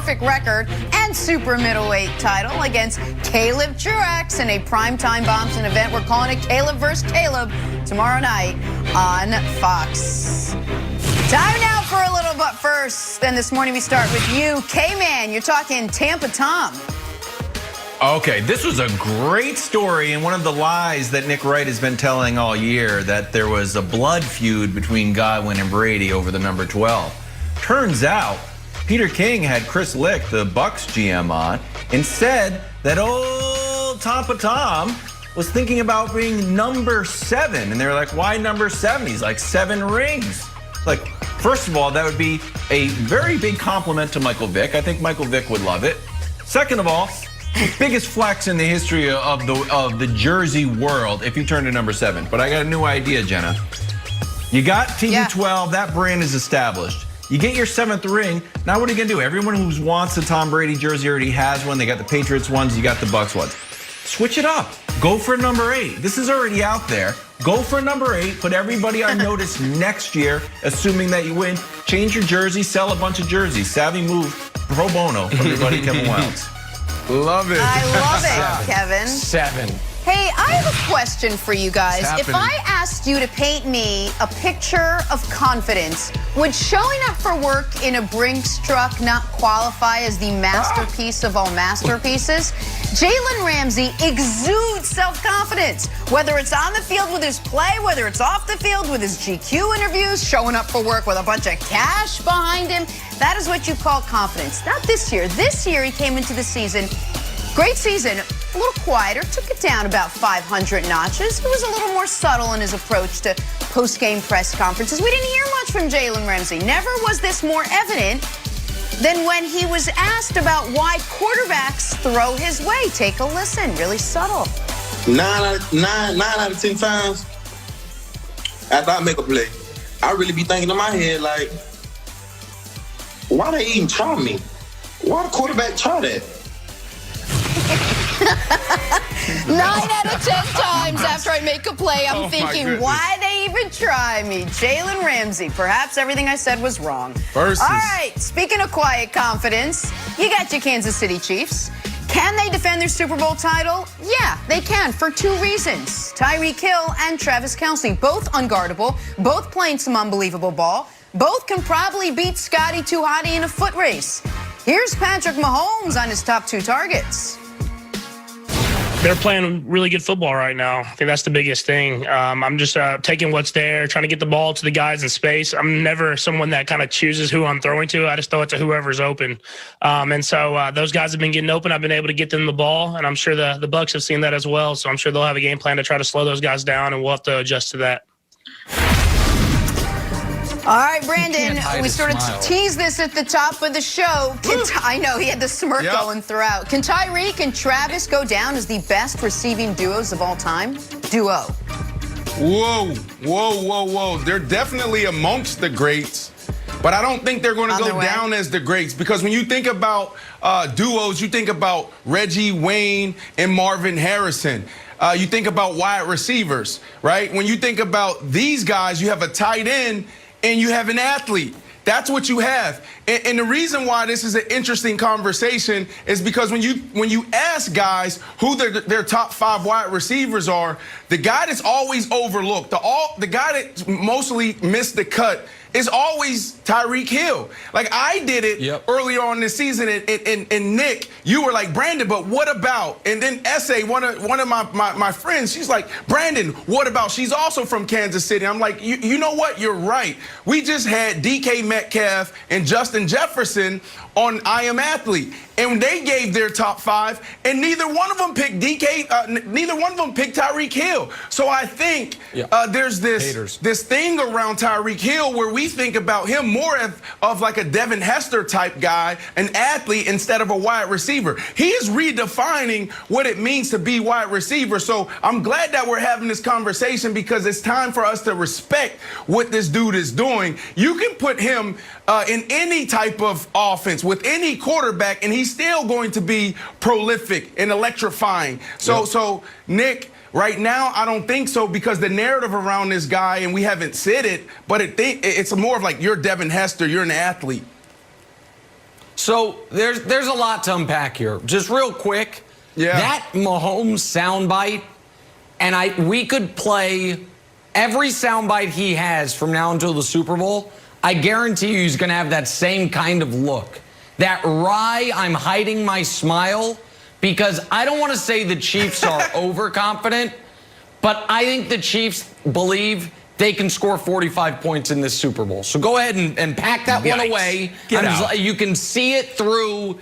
perfect record and super middleweight title against Caleb Truax in a primetime Bompton event. We're calling it Caleb versus Caleb tomorrow night on Fox. Time now for a little but first. Then this morning we start with you, K-Man. You're talking Tampa Tom. Okay, this was a great story, and one of the lies that Nick Wright has been telling all year, that there was a blood feud between Godwin and Brady over the number 12. Turns out, Peter King had Chris Lick, the Bucs GM, on, and said that old Tampa Tom was thinking about being number 7. And they were like, why number 7? He's like, 7 rings. Like, first of all, that would be a very big compliment to Michael Vick. I think Michael Vick would love it. Second of all, biggest flex in the history of the jersey world if you turn to number 7. But I got a new idea, Jenna. You got TB12, that brand is established. You get your 7th ring. Now what are you gonna do? Everyone who wants a Tom Brady jersey already has one. They got the Patriots ones, you got the Bucs ones. Switch it up. Go for number 8. This is already out there. Go for number 8. Put everybody on notice next year, assuming that you win. Change your jersey, sell a bunch of jerseys. Savvy move, pro bono from your buddy Kevin Wilds. Love it. I love it, Kevin. 7. Hey, I have a question for you guys. If I asked you to paint me a picture of confidence, would showing up for work in a Brinks truck not qualify as the masterpiece of all masterpieces? Jalen Ramsey exudes self-confidence, whether it's on the field with his play, whether it's off the field with his GQ interviews, showing up for work with a bunch of cash behind him. That is what you call confidence. Not this year. This year he came into the season, great season, a little quieter, took it down about 500 notches. He was a little more subtle in his approach to post-game press conferences. We didn't hear much from Jalen Ramsey. Never was this more evident than when he was asked about why quarterbacks throw his way. Take a listen, really subtle. 9 out of 10 times, after I make a play, I really be thinking in my head, like, why they even try me? Why the quarterback try that? 9 out of 10 times after I make a play, I'm thinking, why they even try me? Jalen Ramsey, perhaps everything I said was wrong. Versus. All right, speaking of quiet confidence, you got your Kansas City Chiefs. Can they defend their Super Bowl title? Yeah, they can for 2 reasons. Tyreek Hill and Travis Kelce, both unguardable, both playing some unbelievable ball. Both can probably beat Scotty Too Hotty in a foot race. Here's Patrick Mahomes on his top 2 targets. They're playing really good football right now. I think that's the biggest thing. I'm just taking what's there, trying to get the ball to the guys in space. I'm never someone that kind of chooses who I'm throwing to. I just throw it to whoever's open. And so those guys have been getting open. I've been able to get them the ball, and I'm sure the Bucs have seen that as well. So I'm sure they'll have a game plan to try to slow those guys down, and we'll have to adjust to that. All right, Brandon, we sort of teased this at the top of the show. I know, he had the smirk going throughout. Can Tyreek and Travis go down as the best receiving duos of all time? Duo. Whoa, whoa, whoa, whoa. They're definitely amongst the greats, but I don't think they're going to go down as the greats, because when you think about duos, you think about Reggie Wayne and Marvin Harrison. You think about wide receivers, right? When you think about these guys, you have a tight end and you have an athlete. That's what you have. And the reason why this is an interesting conversation is because when you ask guys who their top 5 wide receivers are, the guy that's always overlooked, the guy that mostly missed the cut is always Tyreek Hill. Like, I did it earlier on this season, and Nick, you were like, Brandon, but what about? And then Essay, one of my friends, she's like, Brandon, what about? She's also from Kansas City. I'm like, you know what? You're right. We just had DK Metcalf and Justin Jefferson on I Am Athlete, and they gave their top 5, and neither one of them picked neither one of them picked Tyreek Hill. So I think there's this thing around Tyreek Hill where we think about him more of like a Devin Hester type guy, an athlete, instead of a wide receiver. He is redefining what it means to be wide receiver. So I'm glad that we're having this conversation, because it's time for us to respect what this dude is doing. You can put him in any type of offense with any quarterback, and he's still going to be prolific and electrifying. So Nick, right now, I don't think so, because the narrative around this guy, and we haven't said it, but it's more of like, you're Devin Hester, you're an athlete. So there's a lot to unpack here. Just real quick, that Mahomes soundbite, and we could play every soundbite he has from now until the Super Bowl. I guarantee you he's going to have that same kind of look. That wry, I'm hiding my smile, because I don't want to say the Chiefs are overconfident, but I think the Chiefs believe they can score 45 points in this Super Bowl. So go ahead and pack that one away. You can see it through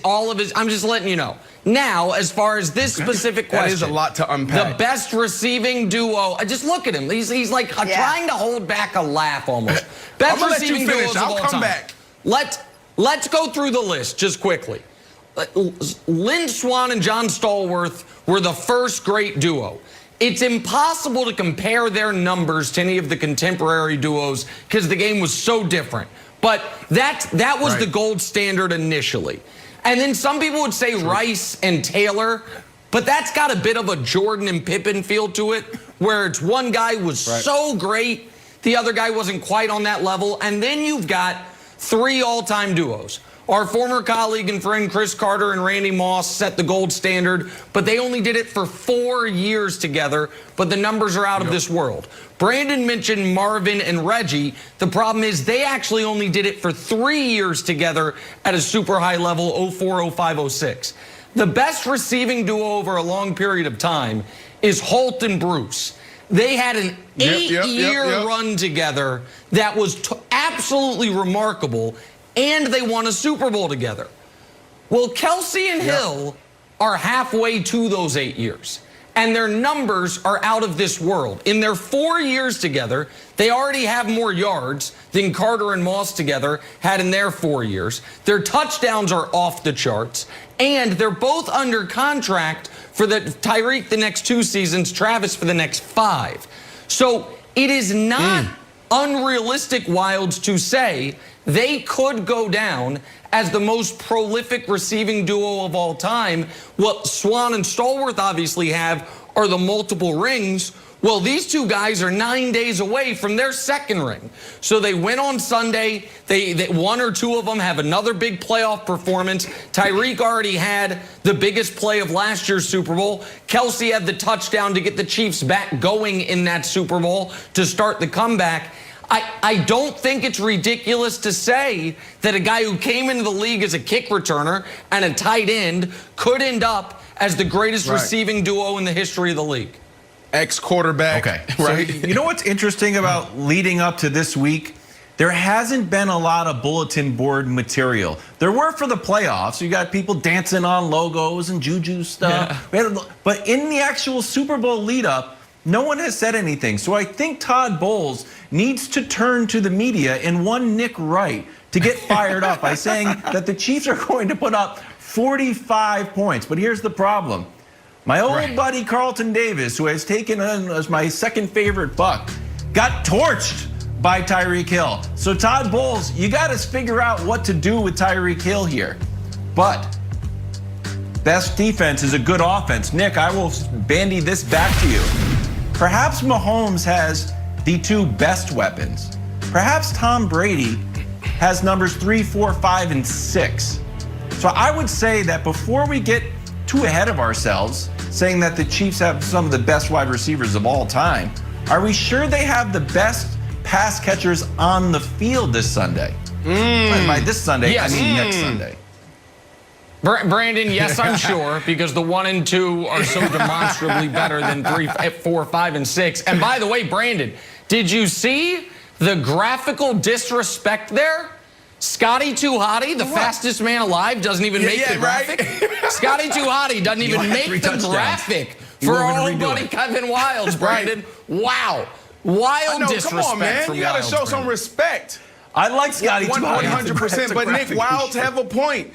all of his. I'm just letting you know. Now, as far as this specific question, that is a lot to unpack. The best receiving duo. Just look at him. He's like trying to hold back a laugh almost. Best receiving duos of all time. Back. Let's go through the list just quickly. Lynn Swann and John Stallworth were the first great duo. It's impossible to compare their numbers to any of the contemporary duos because the game was so different. But that was the gold standard initially. And then some people would say Rice and Taylor, but that's got a bit of a Jordan and Pippen feel to it, where it's one guy was so great, the other guy wasn't quite on that level. And then you've got 3 all-time duos. Our former colleague and friend Chris Carter and Randy Moss set the gold standard, but they only did it for 4 years together, but the numbers are out of this world. Brandon mentioned Marvin and Reggie. The problem is they actually only did it for 3 years together at a super high level, 04, 05, 06. The best receiving duo over a long period of time is Holt and Bruce. They had an 8-year run together that was absolutely remarkable, and they won a Super Bowl together. Well, Kelce and Hill are halfway to those 8 years, and their numbers are out of this world. In their 4 years together, they already have more yards than Carter and Moss together had in their 4 years. Their touchdowns are off the charts, and they're both under contract for Tyreek the next 2 seasons, Travis for the next 5. So it is not unrealistic, Wilds, to say they could go down as the most prolific receiving duo of all time. What Swann and Stallworth obviously have are the multiple rings. Well, these two guys are 9 days away from their second ring. So they win on Sunday. They 1 or 2 of them have another big playoff performance. Tyreek already had the biggest play of last year's Super Bowl. Kelce had the touchdown to get the Chiefs back going in that Super Bowl to start the comeback. I don't think it's ridiculous to say that a guy who came into the league as a kick returner and a tight end could end up as the greatest receiving duo in the history of the league. Ex-quarterback. Okay. Right. So, you know what's interesting about leading up to this week? There hasn't been a lot of bulletin board material. There were for the playoffs. You got people dancing on logos and juju stuff. But in the actual Super Bowl lead up, no one has said anything. So I think Todd Bowles needs to turn to the media and one Nick Wright to get fired up by saying that the Chiefs are going to put up 45 points. But here's the problem. My old buddy Carlton Davis, who has taken on as my second favorite Buck, got torched by Tyreek Hill. So Todd Bowles, you got to figure out what to do with Tyreek Hill here. But best defense is a good offense. Nick, I will bandy this back to you. Perhaps Mahomes has the 2 best weapons. Perhaps Tom Brady has numbers 3, 4, 5, and 6. So I would say that before we get too ahead of ourselves, saying that the Chiefs have some of the best wide receivers of all time, are we sure they have the best pass catchers on the field this Sunday? By this Sunday, I mean next Sunday. Brandon, yes, I'm sure, because the 1 and 2 are so demonstrably better than 3, 4, 5, and 6. And by the way, Brandon, did you see the graphical disrespect there? Scotty Too Hotty, the fastest man alive, doesn't even make the graphic. Scotty Too Hotty doesn't even make the graphic for our old buddy Kevin Wilds, Brandon. Wow. Wild disrespect. Come on, man. You got to show some respect. I like Scotty Too Hotty. 100%. But Nick, Wilds have a point.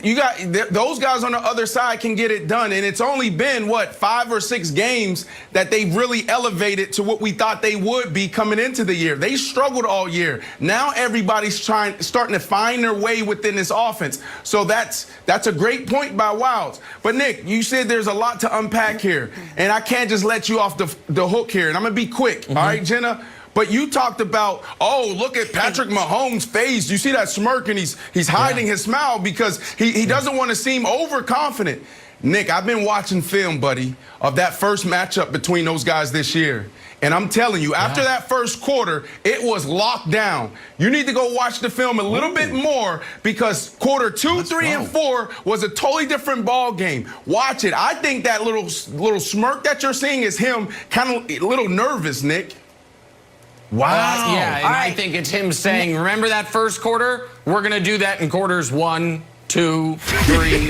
You got those guys on the other side can get it done, and it's only been 5 or 6 games that they've really elevated to what we thought they would be coming into the year. They struggled all year. Now everybody's starting to find their way within this offense. So that's a great point by Wilds. But Nick, you said there's a lot to unpack here, and I can't just let you off the hook here. And I'm gonna be quick. All right, Jenna. But you talked about, oh, look at Patrick Mahomes' face. You see that smirk, and he's hiding his smile because he doesn't want to seem overconfident. Nick, I've been watching film, buddy, of that first matchup between those guys this year. And I'm telling you, after that first quarter, it was locked down. You need to go watch the film a little bit more because quarter 2, 3, and 4 was a totally different ball game. Watch it. I think that little smirk that you're seeing is him kind of a little nervous, Nick. Wow. Yeah, and I think it's him saying, remember that first quarter? We're going to do that in quarters 1, 2, 3.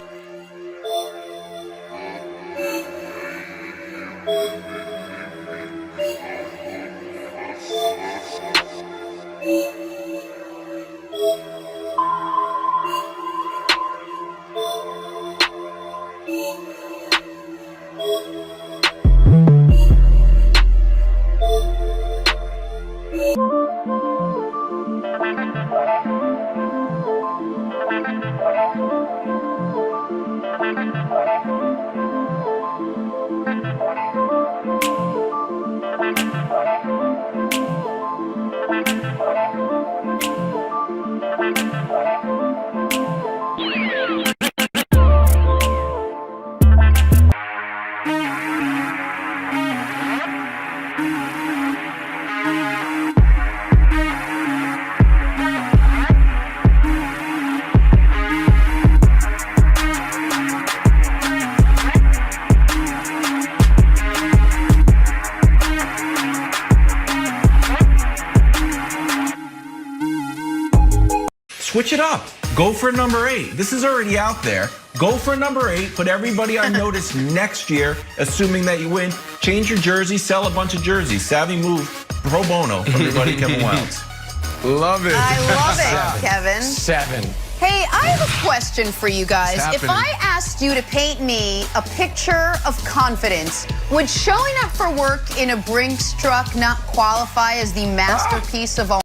Switch it up. Go for number 8. This is already out there. Go for number 8. Put everybody on notice next year, assuming that you win. Change your jersey. Sell a bunch of jerseys. Savvy move. Pro bono from your buddy Kevin Wilds. Love it. I love it, Kevin. 7. Hey, I have a question for you guys. What's If happening? I asked you to paint me a picture of confidence, would showing up for work in a Brinks truck not qualify as the masterpiece of all?